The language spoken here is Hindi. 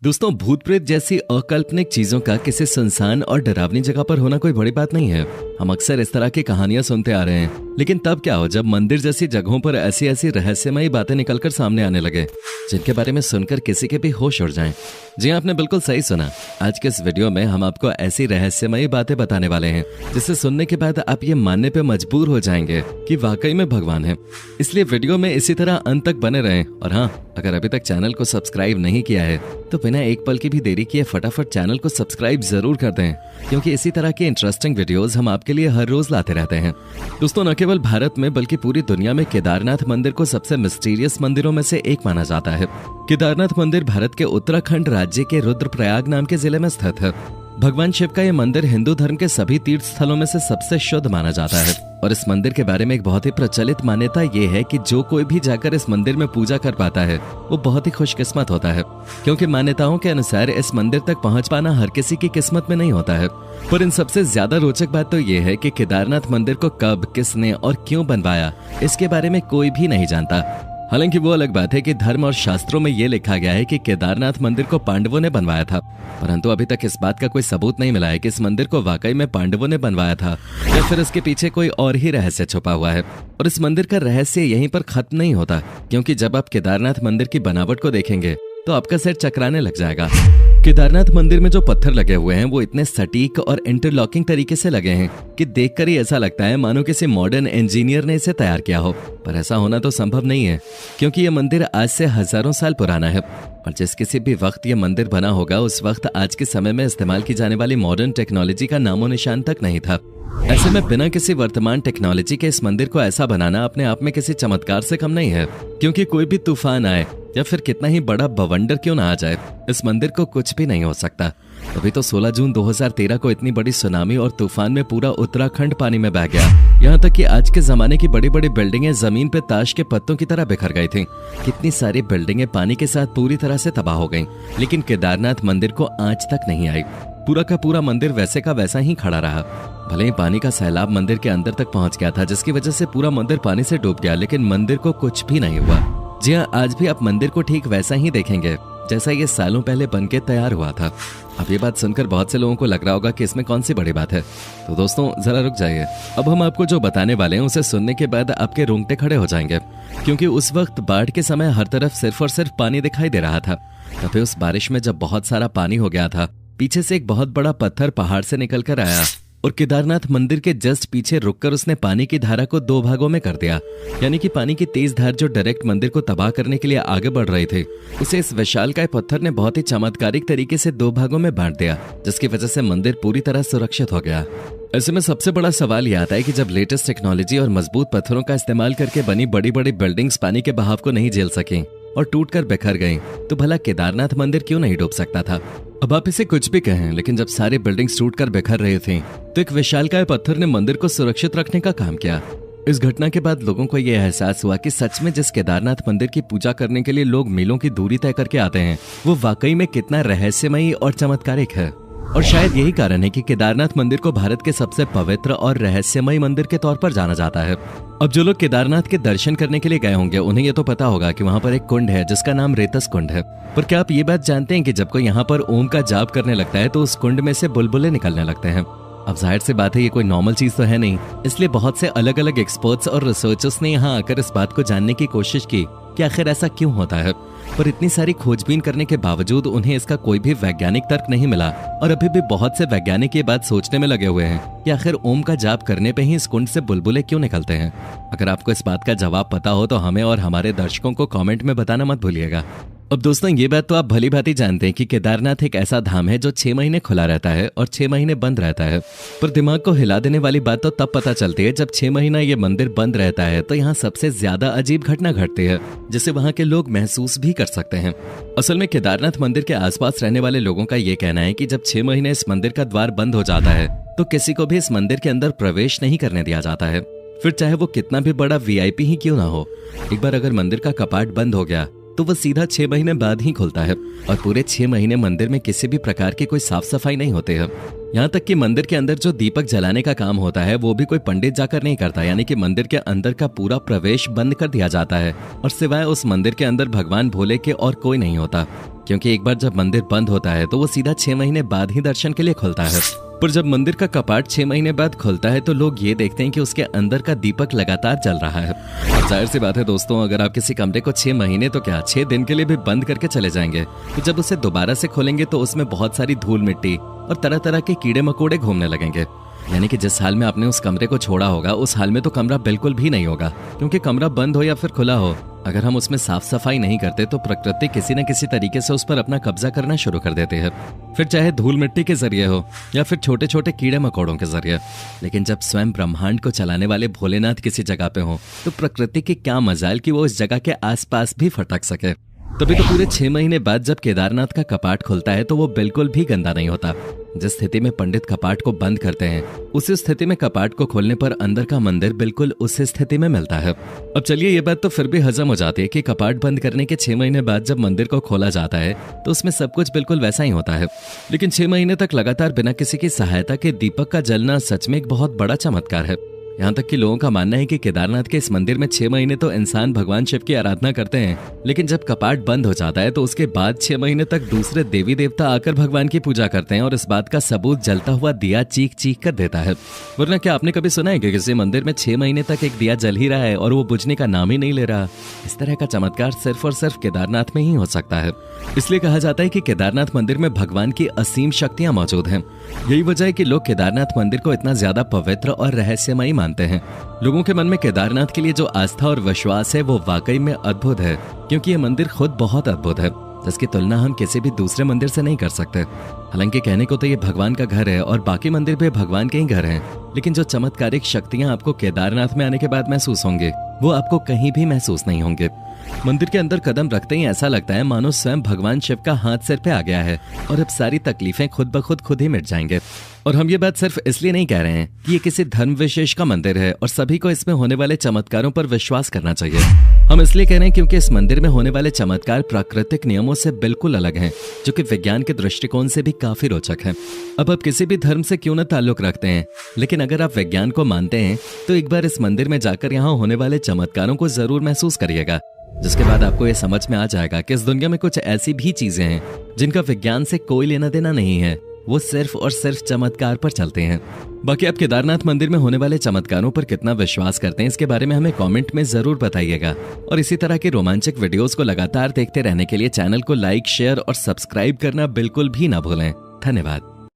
दोस्तों, भूत प्रेत जैसी अकाल्पनिक चीजों का किसी सुनसान और डरावनी जगह पर होना कोई बड़ी बात नहीं है। हम अक्सर इस तरह की कहानियां सुनते आ रहे हैं, लेकिन तब क्या हो जब मंदिर जैसी जगहों पर ऐसी ऐसी रहस्यमयी बातें निकलकर सामने आने लगे जिनके बारे में सुनकर किसी के भी होश उड़ जाएं। जी आपने बिल्कुल सही सुना। आज के इस वीडियो में हम आपको ऐसी रहस्यमयी बातें बताने वाले हैं जिसे सुनने के बाद आप ये मानने पे मजबूर हो जाएंगे कि वाकई में भगवान है। इसलिए वीडियो में इसी तरह अंत तक बने रहें। और हाँ, अगर अभी तक चैनल को सब्सक्राइब नहीं किया है तो बिना एक पल की भी देरी किए फटाफट चैनल को सब्सक्राइब जरूर कर दें, क्योंकि इसी तरह के इंटरेस्टिंग वीडियोस हम आपके लिए हर रोज लाते रहते हैं। दोस्तों, न केवल भारत में बल्कि पूरी दुनिया में केदारनाथ मंदिर को सबसे मिस्टीरियस मंदिरों में से एक माना जाता है। केदारनाथ मंदिर भारत के उत्तराखंड राज्य के रुद्रप्रयाग नाम के जिले में स्थित है। भगवान शिव का यह मंदिर हिंदू धर्म के सभी तीर्थ स्थलों में से सबसे शुद्ध माना जाता है। और इस मंदिर के बारे में एक बहुत ही प्रचलित मान्यता ये है कि जो कोई भी जाकर इस मंदिर में पूजा कर पाता है वो बहुत ही खुशकिस्मत होता है, क्योंकि मान्यताओं के अनुसार इस मंदिर तक पहुंच पाना हर किसी की किस्मत में नहीं होता है। पर इन सबसे ज्यादा रोचक बात तो ये है कि केदारनाथ मंदिर को कब, किसने और क्यों बनवाया, इसके बारे में कोई भी नहीं जानता। हालांकि वो अलग बात है कि धर्म और शास्त्रों में ये लिखा गया है कि केदारनाथ मंदिर को पांडवों ने बनवाया था, परंतु अभी तक इस बात का कोई सबूत नहीं मिला है कि इस मंदिर को वाकई में पांडवों ने बनवाया था या फिर इसके पीछे कोई और ही रहस्य छुपा हुआ है। और इस मंदिर का रहस्य यहीं पर खत्म नहीं होता, क्योंकि जब आप केदारनाथ मंदिर की बनावट को देखेंगे तो आपका सिर चकराने लग जाएगा। केदारनाथ मंदिर में जो पत्थर लगे हुए हैं वो इतने सटीक और इंटरलॉकिंग तरीके से लगे हैं कि देखकर ही ऐसा लगता है मानो किसी मॉडर्न इंजीनियर ने इसे तैयार किया हो। पर ऐसा होना तो संभव नहीं है, क्योंकि ये मंदिर आज से हजारों साल पुराना है। और जिस किसी भी वक्त ये मंदिर बना होगा उस वक्त आज के समय में इस्तेमाल की जाने वाली मॉडर्न टेक्नोलॉजी का नामो निशान तक नहीं था। ऐसे में बिना किसी वर्तमान टेक्नोलॉजी के इस मंदिर को ऐसा बनाना अपने आप में किसी चमत्कार से कम नहीं है, क्योंकि कोई भी तूफान आए या फिर कितना ही बड़ा बवंडर क्यों ना आ जाए, इस मंदिर को कुछ भी नहीं हो सकता। तभी तो 16 जून 2013 को इतनी बड़ी सुनामी और तूफान में पूरा उत्तराखंड पानी में बह गया। यहाँ तक कि आज के जमाने की बड़ी बड़ी बिल्डिंगें जमीन पे ताश के पत्तों की तरह बिखर गई थीं। कितनी सारी बिल्डिंगें पानी के साथ पूरी तरह से तबाह हो गईं, लेकिन केदारनाथ मंदिर को आंच तक नहीं आई। पूरा का पूरा मंदिर वैसे का वैसा ही खड़ा रहा। भले ही पानी का सैलाब मंदिर के अंदर तक पहुंच गया था, जिसकी वजह से पूरा मंदिर पानी से डूब गया, लेकिन मंदिर को कुछ भी नहीं हुआ। जी हाँ, आज भी आप मंदिर को ठीक वैसा ही देखेंगे जैसा ये सालों पहले बनके तैयार हुआ था। अब ये बात सुनकर बहुत से लोगों को लग रहा होगा कि इसमें कौन सी बड़ी बात है। तो दोस्तों, जरा रुक जाइए। अब हम आपको जो बताने वाले हैं उसे सुनने के बाद आपके रोंगटे खड़े हो जाएंगे, क्योंकि उस वक्त बाढ़ के समय हर तरफ सिर्फ और सिर्फ पानी दिखाई दे रहा था। तभी उस बारिश में जब बहुत सारा पानी हो गया था, पीछे से एक बहुत बड़ा पत्थर पहाड़ से निकल कर आया और केदारनाथ मंदिर के जस्ट पीछे रुककर उसने पानी की धारा को दो भागों में कर दिया। यानी कि पानी की तेज धार जो डायरेक्ट मंदिर को तबाह करने के लिए आगे बढ़ रही थी, उसे इस विशालकाय पत्थर ने बहुत ही चमत्कारिक तरीके से दो भागों में बांट दिया, जिसकी वजह से मंदिर पूरी तरह सुरक्षित हो गया। ऐसे में सबसे बड़ा सवाल यह आता है कि जब लेटेस्ट टेक्नोलॉजी और मजबूत पत्थरों का इस्तेमाल करके बनी बड़ी बड़ी बिल्डिंग्स पानी के बहाव को नहीं झेल सकी और टूटकर बिखर गई, तो भला केदारनाथ मंदिर क्यों नहीं डूब सकता था। अब आप इसे कुछ भी कहें, लेकिन जब सारी बिल्डिंग्स टूटकर बिखर रही थीं, तो एक विशालकाय पत्थर ने मंदिर को सुरक्षित रखने का काम किया। इस घटना के बाद लोगों को यह एहसास हुआ कि सच में जिस केदारनाथ मंदिर की पूजा करने के लिए लोग मीलों की दूरी तय करके आते हैं, वो वाकई में कितना रहस्यमयी और चमत्कारिक है। और शायद यही कारण है कि केदारनाथ मंदिर को भारत के सबसे पवित्र और रहस्यमय मंदिर के तौर पर जाना जाता है। अब जो लोग केदारनाथ के दर्शन करने के लिए गए होंगे उन्हें ये तो पता होगा कि वहाँ पर एक कुंड है जिसका नाम रेतस कुंड है। पर क्या आप ये बात जानते हैं कि जब कोई यहाँ पर ओम का जाप करने लगता है तो उस कुंड में से बुलबुले निकलने लगते हैं। अब जाहिर सी बात है ये कोई नॉर्मल चीज तो है नहीं, इसलिए बहुत से अलग अलग एक्सपर्ट्स और रिसर्चर्स ने यहाँ आकर इस बात को जानने की कोशिश की कि आखिर ऐसा क्यों होता है। पर इतनी सारी खोजबीन करने के बावजूद उन्हें इसका कोई भी वैज्ञानिक तर्क नहीं मिला। और अभी भी बहुत से वैज्ञानिक ये बात सोचने में लगे हुए हैं कि आखिर ओम का जाप करने पे ही इस कुंड से बुलबुले क्यों निकलते हैं। अगर आपको इस बात का जवाब पता हो तो हमें और हमारे दर्शकों को कमेंट में बताना मत भूलिएगा। अब दोस्तों, ये बात तो आप भली भांति जानते हैं कि केदारनाथ एक ऐसा धाम है जो 6 महीने खुला रहता है और 6 महीने बंद रहता है। पर दिमाग को हिला देने वाली बात तो तब पता चलती है जब 6 महीना ये मंदिर बंद रहता है, तो यहाँ सबसे ज्यादा अजीब घटना घटती है जिसे वहाँ के लोग महसूस भी कर सकते हैं। असल में केदारनाथ मंदिर के आसपास रहने वाले लोगों का ये कहना है कि जब 6 महीने इस मंदिर का द्वार बंद हो जाता है तो किसी को भी इस मंदिर के अंदर प्रवेश नहीं करने दिया जाता है, फिर चाहे वो कितना भी बड़ा VIP ही क्यों ना हो। एक बार अगर मंदिर का कपाट बंद हो गया तो वो सीधा 6 महीने बाद ही खुलता है और पूरे 6 महीने मंदिर में किसी भी प्रकार की कोई साफ सफाई नहीं होती है। यहाँ तक कि मंदिर के अंदर जो दीपक जलाने का काम होता है वो भी कोई पंडित जाकर नहीं करता, यानी कि मंदिर के अंदर का पूरा प्रवेश बंद कर दिया जाता है और सिवाय उस मंदिर के अंदर भगवान भोले के और कोई नहीं होता। क्योंकि एक बार जब मंदिर बंद होता है तो वो सीधा 6 महीने बाद ही दर्शन के लिए खुलता है। पर जब मंदिर का कपाट 6 महीने बाद खुलता है तो लोग ये देखते हैं कि उसके अंदर का दीपक लगातार जल रहा है। और जाहिर सी बात है दोस्तों, अगर आप किसी कमरे को 6 महीने तो क्या 6 दिन के लिए भी बंद करके चले जाएंगे तो जब उसे दोबारा से खोलेंगे तो उसमें बहुत सारी धूल मिट्टी और तरह तरह के कीड़े मकोड़े घूमने लगेंगे। यानी कि जिस हाल में आपने उस कमरे को छोड़ा होगा उस हाल में तो कमरा बिल्कुल भी नहीं होगा, क्योंकि कमरा बंद हो या फिर खुला हो, अगर हम उसमें साफ सफाई नहीं करते तो प्रकृति किसी न किसी तरीके से उस पर अपना कब्जा करना शुरू कर देती है, फिर चाहे धूल मिट्टी के जरिए हो या फिर छोटे छोटे कीड़े मकोड़ों के जरिए। लेकिन जब स्वयं ब्रह्मांड को चलाने वाले भोलेनाथ किसी जगह पे हो तो प्रकृति की क्या मजाल कि वो उस जगह के आसपास भी फटक सके। तभी तो पूरे 6 महीने बाद जब केदारनाथ का कपाट खुलता है तो वो बिल्कुल भी गंदा नहीं होता। जिस स्थिति में पंडित कपाट को बंद करते हैं उसी स्थिति में कपाट को खोलने पर अंदर का मंदिर बिल्कुल उसी स्थिति में मिलता है। अब चलिए, ये बात तो फिर भी हजम हो जाती है कि कपाट बंद करने के 6 महीने बाद जब मंदिर को खोला जाता है तो उसमें सब कुछ बिल्कुल वैसा ही होता है। लेकिन 6 महीने तक लगातार बिना किसी की सहायता के दीपक का जलना सच में एक बहुत बड़ा चमत्कार है। यहाँ तक कि लोगों का मानना है कि केदारनाथ के इस मंदिर में 6 महीने तो इंसान भगवान शिव की आराधना करते हैं, लेकिन जब कपाट बंद हो जाता है तो उसके बाद 6 महीने तक दूसरे देवी देवता आकर भगवान की पूजा करते हैं और इस बात का सबूत जलता हुआ दिया चीख चीख कर देता है। वरना क्या आपने कभी सुना है कि किसी मंदिर में 6 महीने तक एक दिया जल ही रहा है और वो बुझने का नाम ही नहीं ले रहा? इस तरह का चमत्कार सिर्फ और सिर्फ केदारनाथ में ही हो सकता है। इसलिए कहा जाता है कि केदारनाथ मंदिर में भगवान की असीम शक्तियां मौजूद हैं। यही वजह है कि लोग केदारनाथ मंदिर को इतना ज्यादा पवित्र और रहस्यमयी मानते हैं। लोगों के मन में केदारनाथ के लिए जो आस्था और विश्वास है वो वाकई में अद्भुत है, क्योंकि ये मंदिर खुद बहुत अद्भुत है, जिसकी तुलना हम किसी भी दूसरे मंदिर से नहीं कर सकते। हालांकि कहने को तो ये भगवान का घर है और बाकी मंदिर भी भगवान के ही घर हैं, लेकिन जो चमत्कारिक शक्तियां आपको केदारनाथ में आने के बाद महसूस होंगी वो आपको कहीं भी महसूस नहीं होंगे। मंदिर के अंदर कदम रखते ही ऐसा लगता है मानो स्वयं भगवान शिव का हाथ सिर पे आ गया है और अब सारी तकलीफें खुद ब खुद ही मिट जाएंगे। और हम ये बात सिर्फ इसलिए नहीं कह रहे हैं कि ये किसी धर्म विशेष का मंदिर है और सभी को इसमें होने वाले चमत्कारों पर विश्वास करना चाहिए। हम इसलिए कह रहे हैं क्योंकि इस मंदिर में होने वाले चमत्कार प्राकृतिक नियमों से बिल्कुल अलग हैं, जो कि विज्ञान के दृष्टिकोण से भी काफी रोचक है। अब आप किसी भी धर्म से क्यों न ताल्लुक रखते हैं, लेकिन अगर आप विज्ञान को मानते हैं तो एक बार इस मंदिर में जाकर यहाँ होने वाले चमत्कारों को जरूर महसूस करिएगा, जिसके बाद आपको ये समझ में आ जाएगा कि इस दुनिया में कुछ ऐसी भी चीजें हैं जिनका विज्ञान से कोई लेना देना नहीं है, वो सिर्फ और सिर्फ चमत्कार पर चलते हैं। बाकी आप केदारनाथ मंदिर में होने वाले चमत्कारों पर कितना विश्वास करते हैं इसके बारे में हमें कमेंट में जरूर बताइएगा। और इसी तरह के रोमांचक वीडियोस को लगातार देखते रहने के लिए चैनल को लाइक, शेयर और सब्सक्राइब करना बिल्कुल भी ना भूलें। धन्यवाद।